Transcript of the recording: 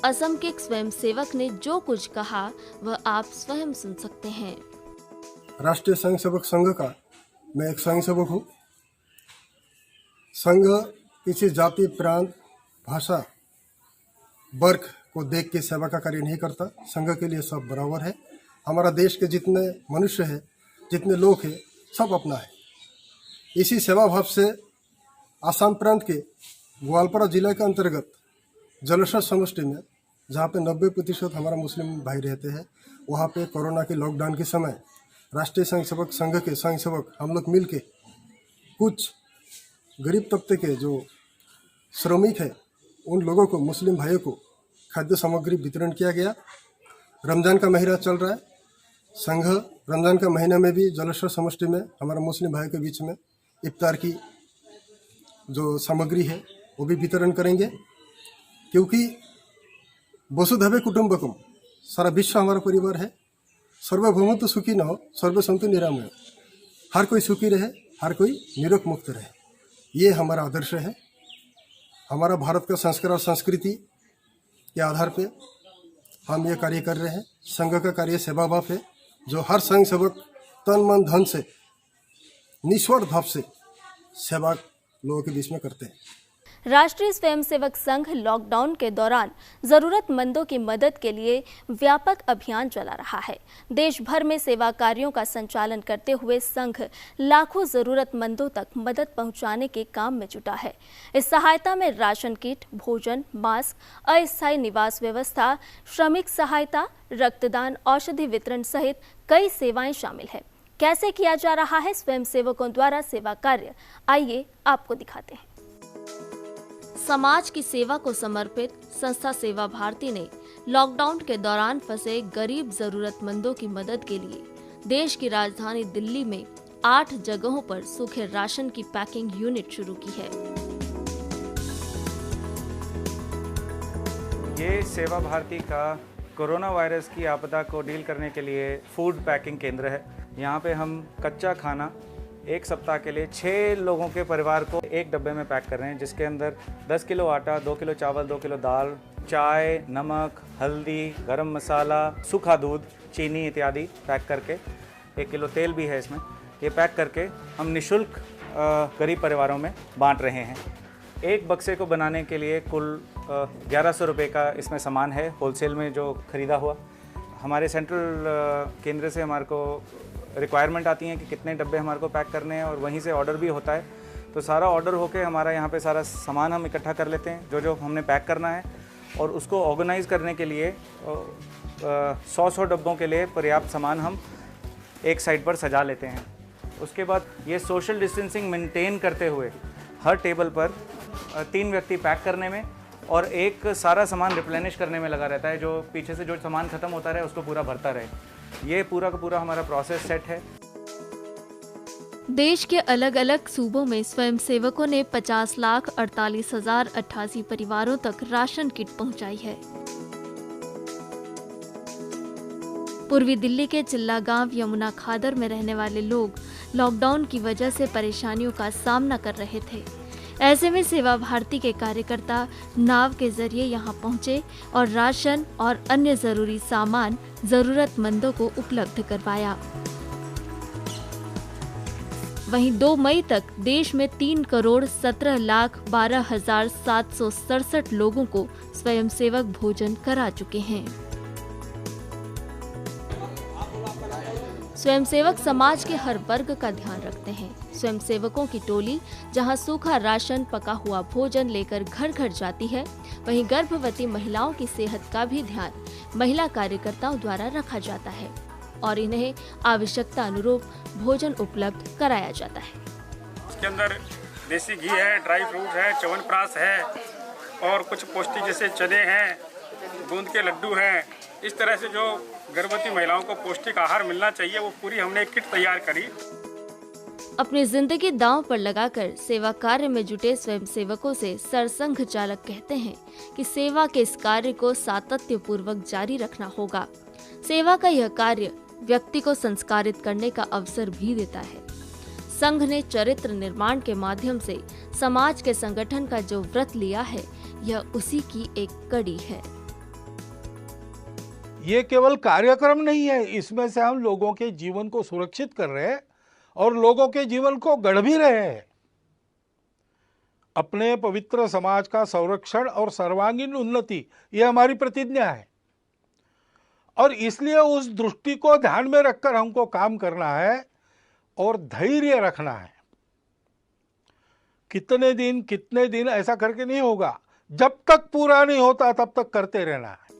असम के एक स्वयंसेवक ने जो कुछ कहा वह आप स्वयं सुन सकते हैं। राष्ट्रीय स्वयंसेवक संघ का मैं एक स्वयंसेवक हूँ। संघ किसी जाति, प्रांत, भाषा, वर्ग को देख के सेवा का कार्य नहीं करता। संघ के लिए सब बराबर है। हमारा देश के जितने मनुष्य हैं, जितने लोग हैं, सब अपना है। इसी सेवा भाव से आसाम प्रांत के ग्वालपारा जिला के अंतर्गत जलेश्वर समष्टि में, जहाँ पे 90% हमारा मुस्लिम भाई रहते हैं, वहाँ पे कोरोना के लॉकडाउन के समय राष्ट्रीय स्वयंसेवक संघ के स्वयंसेवक हम लोग मिल के कुछ गरीब तबके के जो श्रमिक है उन लोगों को, मुस्लिम भाइयों को खाद्य सामग्री वितरण किया गया। रमज़ान का महीना चल रहा है। संघ रमज़ान का महीना में भी जलेश्वर समष्टि में हमारा मुस्लिम भाइयों के बीच में इफ्तार की जो सामग्री है वो भी वितरण करेंगे, क्योंकि वसुधैव कुटुंबकम, सारा विश्व हमारा परिवार है। सर्वभौमत्व सुखी न हो, सर्व संतु निरामय। हर कोई सुखी रहे, हर कोई निरोग मुक्त रहे, ये हमारा आदर्श है। हमारा भारत का संस्कार और संस्कृति के आधार पे हम ये कार्य कर रहे हैं। संघ का कार्य सेवा भाव है, जो हर संघ सेवक तन मन धन से निस्वार्थ भाव से सेवा लोगों के बीच में करते हैं। राष्ट्रीय स्वयंसेवक संघ लॉकडाउन के दौरान जरूरतमंदों की मदद के लिए व्यापक अभियान चला रहा है। देश भर में सेवा कार्यों का संचालन करते हुए संघ लाखों जरूरतमंदों तक मदद पहुंचाने के काम में जुटा है। इस सहायता में राशन किट, भोजन, मास्क, अस्थायी निवास व्यवस्था, श्रमिक सहायता, रक्तदान, औषधि वितरण सहित कई सेवाएं शामिल है। कैसे किया जा रहा है स्वयंसेवकों द्वारा सेवा कार्य, आइए आपको दिखाते हैं। समाज की सेवा को समर्पित संस्था सेवा भारती ने लॉकडाउन के दौरान फंसे गरीब जरूरतमंदों की मदद के लिए देश की राजधानी दिल्ली में 8 जगहों पर सूखे राशन की पैकिंग यूनिट शुरू की है। ये सेवा भारती का कोरोना वायरस की आपदा को डील करने के लिए फूड पैकिंग केंद्र है। यहाँ पे हम कच्चा खाना एक सप्ताह के लिए 6 लोगों के परिवार को एक डब्बे में पैक कर रहे हैं, जिसके अंदर 10 किलो आटा, 2 किलो चावल, 2 किलो दाल, चाय, नमक, हल्दी, गरम मसाला, सूखा दूध, चीनी इत्यादि पैक करके, 1 किलो तेल भी है इसमें, ये पैक करके हम निःशुल्क गरीब परिवारों में बांट रहे हैं। एक बक्से को बनाने के लिए कुल 1100 रुपये का इसमें सामान है, होलसेल में जो ख़रीदा हुआ। हमारे सेंट्रल केंद्र से हमारे को रिक्वायरमेंट आती हैं कि कितने डब्बे हमारे को पैक करने हैं, और वहीं से ऑर्डर भी होता है। तो सारा ऑर्डर होके हमारा यहाँ पे सारा सामान हम इकट्ठा कर लेते हैं, जो जो हमने पैक करना है, और उसको ऑर्गेनाइज़ करने के लिए 100 डब्बों के लिए पर्याप्त सामान हम एक साइड पर सजा लेते हैं। उसके बाद ये सोशल डिस्टेंसिंग मेंटेन करते हुए हर टेबल पर 3 व्यक्ति पैक करने में और एक सारा सामान रिप्लेनिश करने में लगा रहता है, जो पीछे से जो सामान ख़त्म होता रहे उसको पूरा भरता रहे। ये पूरा का पूरा हमारा प्रोसेस सेट है। देश के अलग अलग सूबों में स्वयंसेवकों ने 50,48,088 परिवारों तक राशन किट पहुंचाई है। पूर्वी दिल्ली के चिल्ला गांव यमुना खादर में रहने वाले लोग लॉकडाउन की वजह से परेशानियों का सामना कर रहे थे। ऐसे में सेवा भारती के कार्यकर्ता नाव के जरिए यहां पहुंचे और राशन और अन्य जरूरी सामान जरूरतमंदों को उपलब्ध करवाया। वहीं 2 मई तक देश में 3,17,12,767 लोगों को स्वयंसेवक भोजन करा चुके हैं। स्वयंसेवक समाज के हर वर्ग का ध्यान रखते हैं। स्वयंसेवकों की टोली जहां सूखा राशन, पका हुआ भोजन लेकर घर घर जाती है, वहीं गर्भवती महिलाओं की सेहत का भी ध्यान महिला कार्यकर्ताओं द्वारा रखा जाता है और इन्हें आवश्यकता अनुरूप भोजन उपलब्ध कराया जाता है। इसके अंदर देसी घी है, ड्राई फ्रूट है, च्यवनप्राश है और कुछ पौष्टिक जैसे चने हैं, गोंद के लड्डू हैं। इस तरह से जो गर्भवती महिलाओं को पौष्टिक आहार मिलना चाहिए, वो पूरी हमने एक किट तैयार करी। अपनी जिंदगी दांव पर लगाकर सेवा कार्य में जुटे स्वयंसेवकों से सरसंघ चालक कहते हैं कि सेवा के इस कार्य को सातत्य पूर्वक जारी रखना होगा। सेवा का यह कार्य व्यक्ति को संस्कारित करने का अवसर भी देता है। संघ ने चरित्र निर्माण के माध्यम से समाज के संगठन का जो व्रत लिया है, यह उसी की एक कड़ी है। ये केवल कार्यक्रम नहीं है, इसमें से हम लोगों के जीवन को सुरक्षित कर रहे हैं और लोगों के जीवन को गढ़ भी रहे हैं। अपने पवित्र समाज का संरक्षण और सर्वांगीण उन्नति, ये हमारी प्रतिज्ञा है और इसलिए उस दृष्टि को ध्यान में रखकर हमको काम करना है और धैर्य रखना है। कितने दिन ऐसा करके नहीं होगा, जब तक पूरा नहीं होता तब तक करते रहना है।